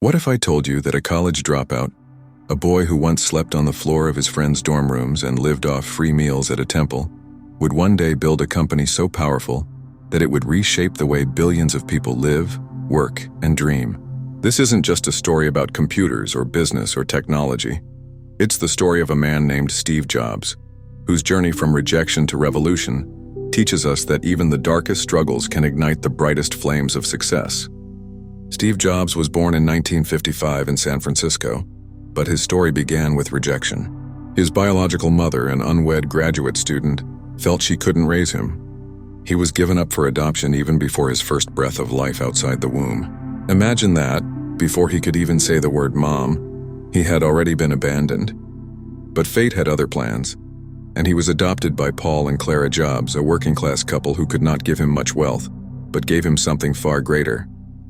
What if I told you that a college dropout, a boy who once slept on the floor of his friends' dorm rooms and lived off free meals at a temple, would one day build a company so powerful that it would reshape the way billions of people live, work, and dream? This isn't just a story about computers or business or technology. It's the story of a man named Steve Jobs, whose journey from rejection to revolution teaches us that even the darkest struggles can ignite the brightest flames of success. Steve Jobs was born in 1955 in San Francisco, but his story began with rejection. His biological mother, an unwed graduate student, felt she couldn't raise him. He was given up for adoption even before his first breath of life outside the womb. Imagine that, before he could even say the word mom, he had already been abandoned. But fate had other plans, and he was adopted by Paul and Clara Jobs, a working-class couple who could not give him much wealth, but gave him something far greater: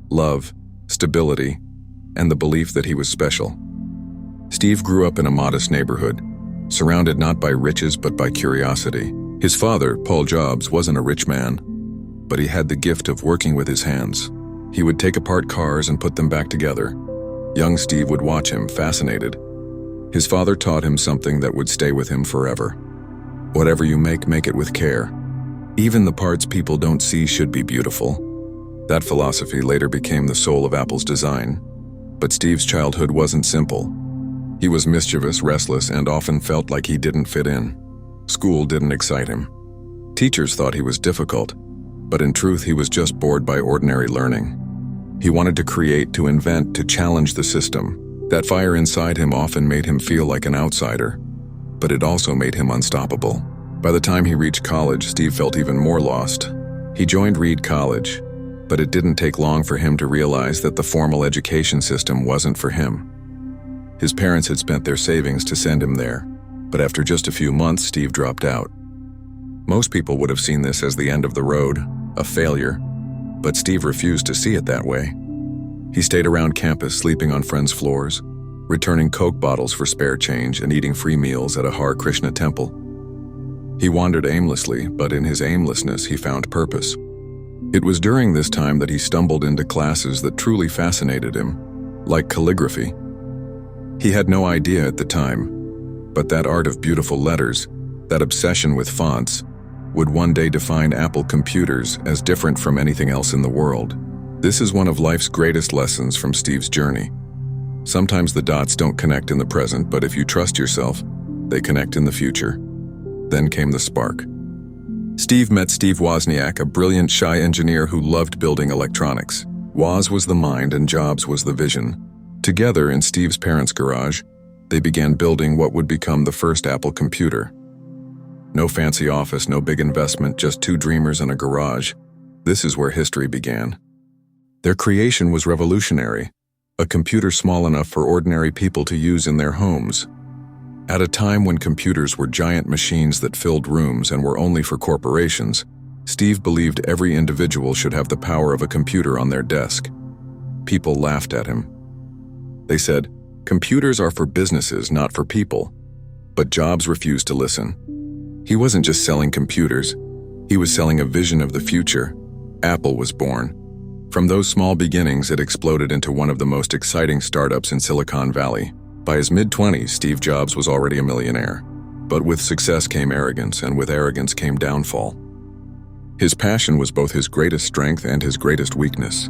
love, stability, and the belief that he was special. Steve grew up in a modest neighborhood, surrounded not by riches but by curiosity. His father, Paul Jobs, wasn't a rich man, but he had the gift of working with his hands. He would take apart cars and put them back together. Young Steve would watch him, fascinated. His father taught him something that would stay with him forever. Whatever you make it with care. Even the parts people don't see should be beautiful. That philosophy later became the soul of Apple's design. But Steve's childhood wasn't simple. He was mischievous, restless, and often felt like he didn't fit in. School didn't excite him. Teachers thought he was difficult, but in truth he was just bored by ordinary learning. He wanted to create, to invent, to challenge the system. That fire inside him often made him feel like an outsider, but it also made him unstoppable. By the time he reached college, Steve felt even more lost. He joined Reed College, but it didn't take long for him to realize that the formal education system wasn't for him. His parents had spent their savings to send him there, but after just a few months, Steve dropped out. Most people would have seen this as the end of the road, a failure, but Steve refused to see it that way. He stayed around campus, sleeping on friends' floors, returning Coke bottles for spare change, and eating free meals at a Hare Krishna temple. He wandered aimlessly, but in his aimlessness he found purpose. It was during this time that he stumbled into classes that truly fascinated him, like calligraphy. He had no idea at the time, but that art of beautiful letters, that obsession with fonts, would one day define Apple computers as different from anything else in the world. This is one of life's greatest lessons from Steve's journey. Sometimes the dots don't connect in the present, but if you trust yourself, they connect in the future. Then came the spark. Steve met Steve Wozniak, a brilliant, shy engineer who loved building electronics. Woz was the mind and Jobs was the vision. Together in Steve's parents' garage, they began building what would become the first Apple computer. No fancy office, no big investment, just two dreamers in a garage. This is where history began. Their creation was revolutionary, a computer small enough for ordinary people to use in their homes. At a time when computers were giant machines that filled rooms and were only for corporations, Steve believed every individual should have the power of a computer on their desk. People laughed at him. They said, "Computers are for businesses, not for people." But Jobs refused to listen. He wasn't just selling computers, he was selling a vision of the future. Apple was born. From those small beginnings, it exploded into one of the most exciting startups in Silicon Valley. By his mid-20s, Steve Jobs was already a millionaire. But with success came arrogance, and with arrogance came downfall. His passion was both his greatest strength and his greatest weakness.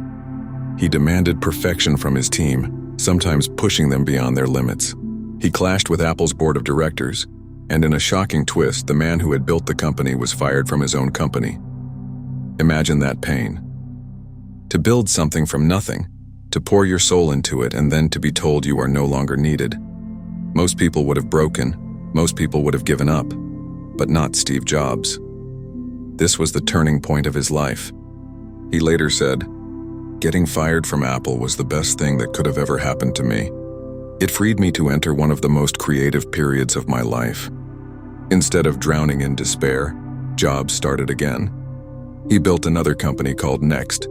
He demanded perfection from his team, sometimes pushing them beyond their limits. He clashed with Apple's board of directors, and in a shocking twist, the man who had built the company was fired from his own company. Imagine that pain. To build something from nothing, to pour your soul into it, and then to be told you are no longer needed. Most people would have broken, most people would have given up, but not Steve Jobs. This was the turning point of his life. He later said, "Getting fired from Apple was the best thing that could have ever happened to me. It freed me to enter one of the most creative periods of my life." Instead of drowning in despair, Jobs started again. He built another company called Next.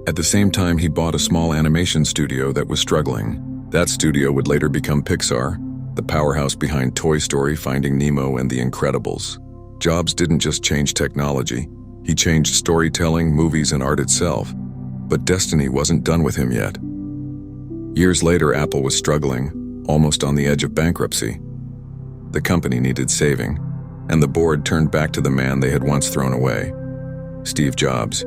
At the same time, he bought a small animation studio that was struggling. That studio would later become Pixar, the powerhouse behind Toy Story, Finding Nemo, and The Incredibles. Jobs didn't just change technology, he changed storytelling, movies, and art itself. But destiny wasn't done with him yet. Years later, Apple was struggling, almost on the edge of bankruptcy. The company needed saving, and the board turned back to the man they had once thrown away, Steve Jobs.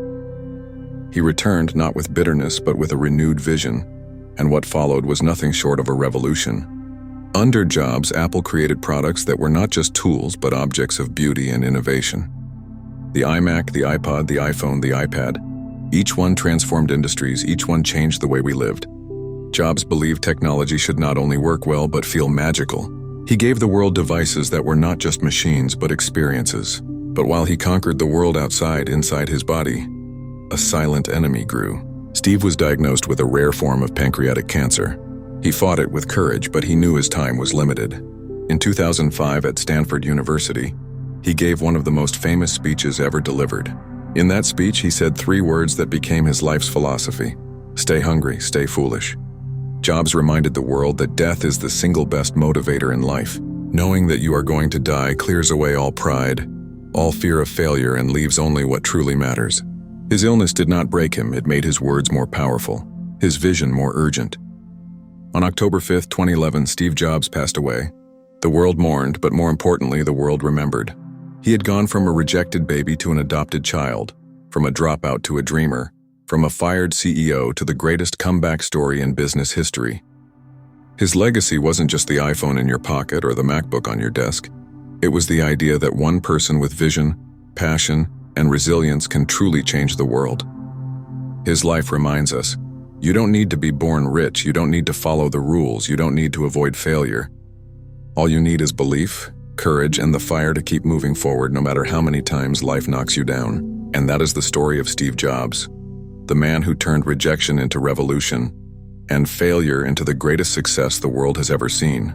He returned not with bitterness but with a renewed vision, and what followed was nothing short of a revolution. Under Jobs, Apple created products that were not just tools but objects of beauty and innovation. The iMac, the iPod, the iPhone, the iPad, each one transformed industries, each one changed the way we lived. Jobs believed technology should not only work well but feel magical. He gave the world devices that were not just machines but experiences. But while he conquered the world outside, inside his body, a silent enemy grew. Steve was diagnosed with a rare form of pancreatic cancer. He fought it with courage, but he knew his time was limited. In 2005 at Stanford University, he gave one of the most famous speeches ever delivered. In that speech, he said 3 words that became his life's philosophy: stay hungry, stay foolish. Jobs reminded the world that death is the single best motivator in life. Knowing that you are going to die clears away all pride, all fear of failure, and leaves only what truly matters. His illness did not break him, it made his words more powerful, his vision more urgent. On October 5, 2011, Steve Jobs passed away. The world mourned, but more importantly, the world remembered. He had gone from a rejected baby to an adopted child, from a dropout to a dreamer, from a fired CEO to the greatest comeback story in business history. His legacy wasn't just the iPhone in your pocket or the MacBook on your desk. It was the idea that one person with vision, passion, and resilience can truly change the world. His life reminds us, you don't need to be born rich, you don't need to follow the rules, you don't need to avoid failure. All you need is belief, courage, and the fire to keep moving forward no matter how many times life knocks you down. And that is the story of Steve Jobs, the man who turned rejection into revolution and failure into the greatest success the world has ever seen.